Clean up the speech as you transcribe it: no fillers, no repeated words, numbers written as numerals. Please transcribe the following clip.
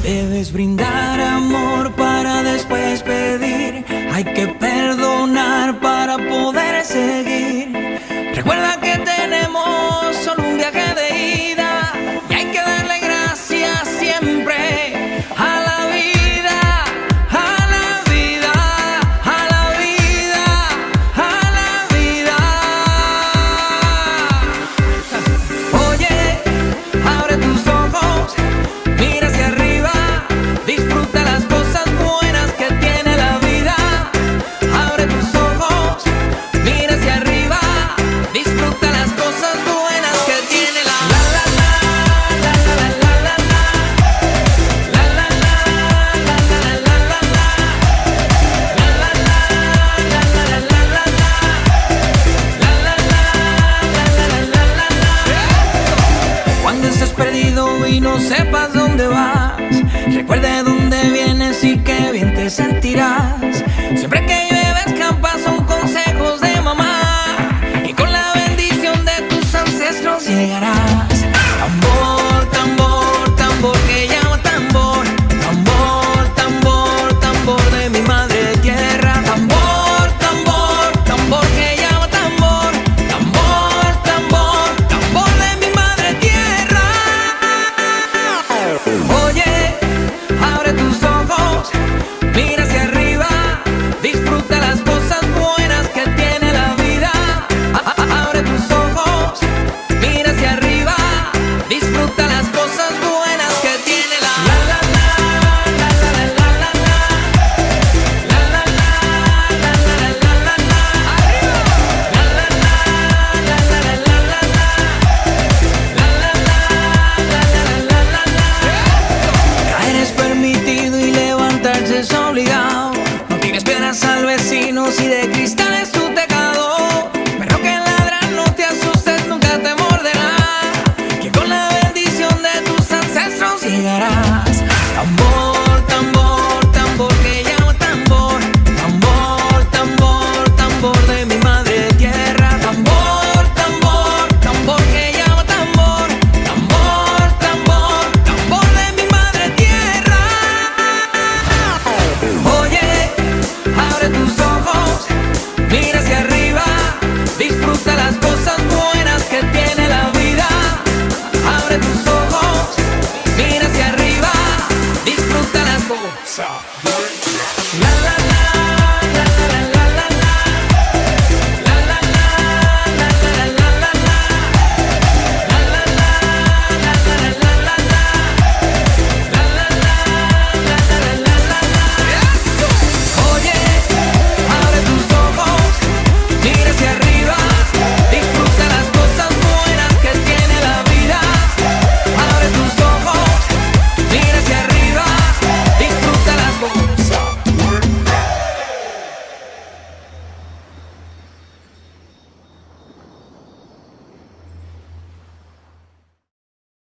Debes brindar amor para después pedir. Hay que perdonar para poder seguir. Recuerda que tenemos solo un viaje de ida y hay que darle gracias siempre a la vida, a la vida, a la vida, a la vida. Oye, abre tus ojos, mira hacia arriba, disfruta las cosas buenas que tiene la vida. Abre tus ojos, mira hacia arriba, disfruta las cosas buenas que tiene la vida. La la la la la la la la la la la la la la. Cuando estés perdido y no sepas dónde vas, recuerde dónde vienes y qué bien te sentirás. Siempre que llueve escampa son consejos de mamá y con la bendición de tus ancestros llegarás.